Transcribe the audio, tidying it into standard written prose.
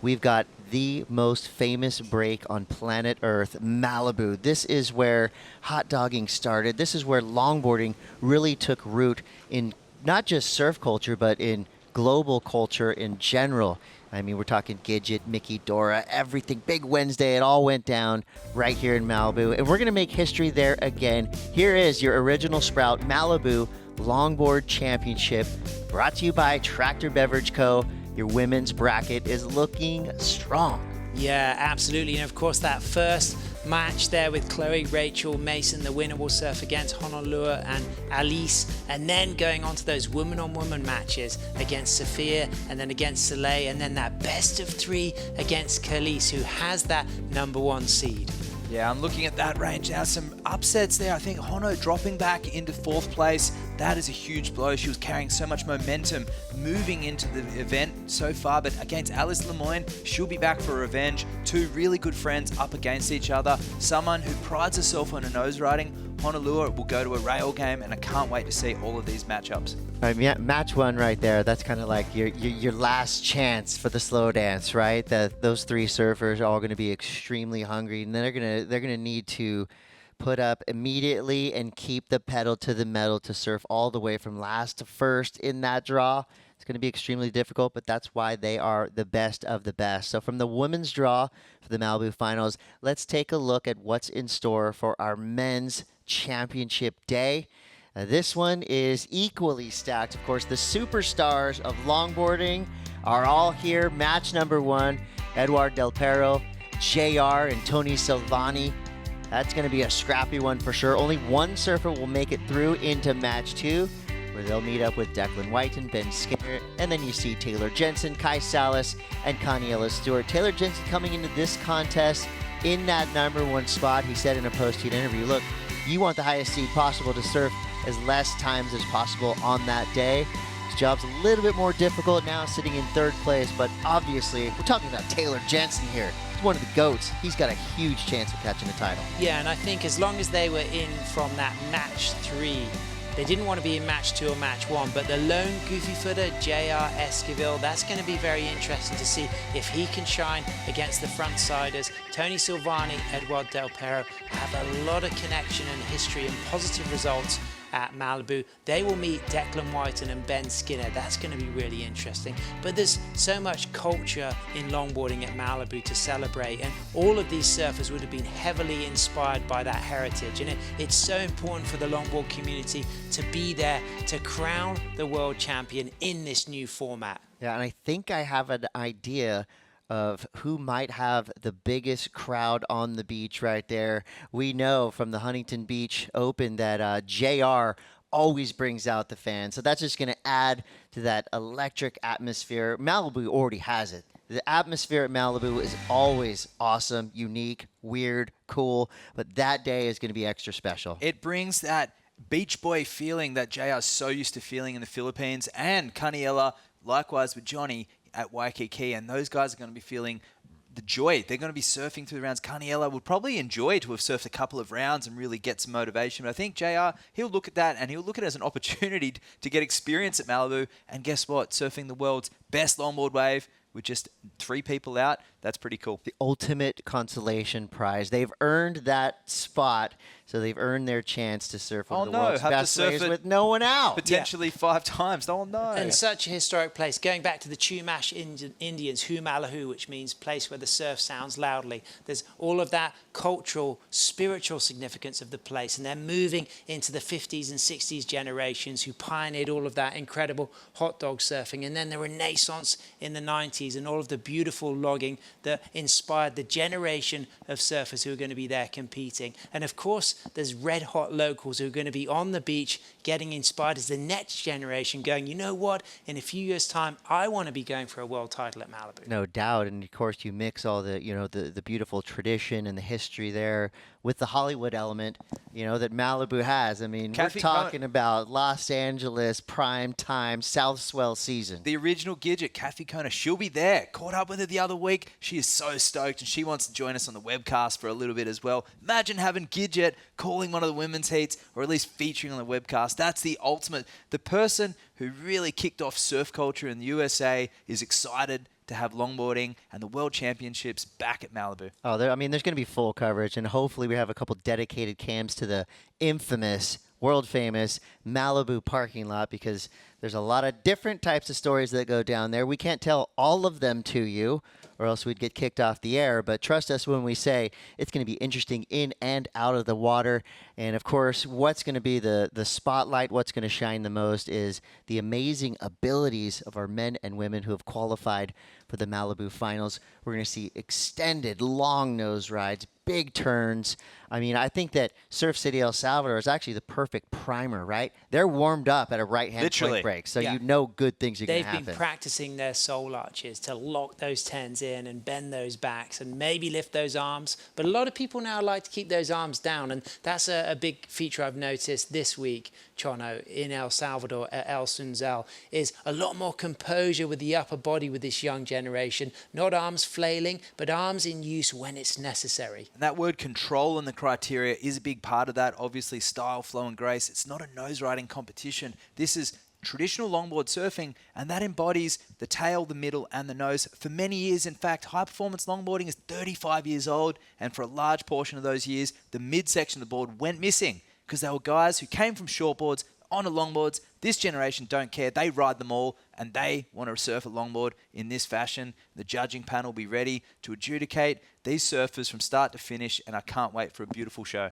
we've got the most famous break on planet Earth, Malibu. This is where hot dogging started. This is where longboarding really took root in not just surf culture, but in global culture in general. I mean, we're talking Gidget, Mickey, Dora, everything. Big Wednesday, it all went down right here in Malibu. And we're going to make history there again. Here is your original Sprout Malibu Longboard Championship, brought to you by Tractor Beverage Co. Your women's bracket is looking strong. Yeah, absolutely. And of course, that first match there with Chloe, Rachel, Mason, the winner will surf against Honolulu and Alice, and then going on to those woman-on-woman matches against Sophia and then against Soleil, and then that best of three against Khalees, who has that #1 seed. Yeah, I'm looking at that range now. Some upsets there. I think Hono dropping back into 4th place. That is a huge blow. She was carrying so much momentum moving into the event so far, but against Alice Lemoyne, she'll be back for revenge. Two really good friends up against each other. Someone who prides herself on her nose riding. Honolulu will go to a rail game, and I can't wait to see all of these matchups. Yeah, match one right there. That's kind of like your last chance for the slow dance, right? That those three surfers are all going to be extremely hungry, and they're gonna need to put up immediately and keep the pedal to the metal to surf all the way from last to first in that draw. It's going to be extremely difficult, but that's why they are the best of the best. So from the women's draw for the Malibu Finals, let's take a look at what's in store for our men's championship day. This one is equally stacked. Of course, the superstars of longboarding are all here. Match #1, Eduard Del Perro, JR, and Tony Silvani. That's going to be a scrappy one for sure. Only one surfer will make it through into match 2, where they'll meet up with Declan Whiten, Ben Skinner, and then you see Taylor Jensen, Kai Salas, and Caniela Stewart. Taylor Jensen coming into this contest in that #1 spot. He said in a post-heat interview, look, you want the highest seed possible to surf as less times as possible on that day. His job's a little bit more difficult now, sitting in 3rd place, but obviously we're talking about Taylor Jensen here. He's one of the GOATs. He's got a huge chance of catching a title. Yeah, and I think as long as they were in from that match 3, they didn't want to be in match 2 or match 1, but the lone goofy footer, JR Esquivel, that's going to be very interesting to see if he can shine against the frontsiders. Tony Silvani, Eduard Del Perro have a lot of connection and history and positive results at Malibu. They will meet Declan Whiten and Ben Skinner. That's going to be really interesting. But there's so much culture in longboarding at Malibu to celebrate, and all of these surfers would have been heavily inspired by that heritage. And it's so important for the longboard community to be there to crown the world champion in this new format. Yeah, and I think I have an idea of who might have the biggest crowd on the beach right there. We know from the Huntington Beach Open that JR always brings out the fans. So that's just going to add to that electric atmosphere. Malibu already has it. The atmosphere at Malibu is always awesome, unique, weird, cool, but that day is going to be extra special. It brings that beach boy feeling that JR is so used to feeling in the Philippines, and Caniela, likewise with Johnny at Waikiki, and those guys are going to be feeling the joy. They're going to be surfing through the rounds. Caniela would probably enjoy to have surfed a couple of rounds and really get some motivation. But I think JR, he'll look at that and he'll look at it as an opportunity to get experience at Malibu. And guess what? Surfing the world's best longboard wave with just 3 people out, that's pretty cool. The ultimate consolation prize. They've earned that spot, so they've earned their chance to surf one of the world's best waves with no one out. Potentially 5 times, no one knows. And such a historic place. Going back to the Chumash Indians, Humalahu, which means place where the surf sounds loudly. There's all of that cultural, spiritual significance of the place, and they're moving into the 50s and 60s generations who pioneered all of that incredible hot dog surfing, and then the Renaissance in the 90s and all of the beautiful logging that inspired the generation of surfers who are going to be there competing. And of course, there's red hot locals who are going to be on the beach getting inspired as the next generation going, you know what, in a few years' time, I want to be going for a world title at Malibu. No doubt. And of course, you mix all the, the beautiful tradition and the history there with the Hollywood element, that Malibu has. I mean, we're talking about Los Angeles prime time South Swell season. The original Gidget, Kathy Kona, she'll be there. Caught up with her the other week. She is so stoked, and she wants to join us on the webcast for a little bit as well. Imagine having Gidget calling one of the women's heats, or at least featuring on the webcast. That's the ultimate. The person who really kicked off surf culture in the USA is excited to have longboarding and the World Championships back at Malibu. Oh, I mean, there's going to be full coverage, and hopefully we have a couple dedicated cams to the infamous, world famous Malibu parking lot, because there's a lot of different types of stories that go down there. We can't tell all of them to you, or else we'd get kicked off the air. But trust us when we say it's going to be interesting in and out of the water. And of course, what's going to be the spotlight, what's going to shine the most is the amazing abilities of our men and women who have qualified for the Malibu finals. We're going to see extended long nose rides, big turns. I mean, I think that Surf City El Salvador is actually the perfect primer, right? They're warmed up at a right-hand point break, so you know good things are going to happen. They've been practicing their soul arches to lock those tens in and bend those backs and maybe lift those arms. But a lot of people now like to keep those arms down, and that's a big feature I've noticed this week, Chono, in El Salvador at El Sunzel, is a lot more composure with the upper body with this young generation. Not arms flailing, but arms in use when it's necessary. And that word control in the criteria is a big part of that. Obviously, style, flow, and grace. It's not a nose riding competition. This is traditional longboard surfing, and that embodies the tail, the middle, and the nose for many years. In fact, high-performance longboarding is 35 years old, and for a large portion of those years, the midsection of the board went missing because they were guys who came from shortboards onto longboards. This generation don't care. They ride them all, and they want to surf a longboard in this fashion. The judging panel will be ready to adjudicate these surfers from start to finish, and I can't wait for a beautiful show.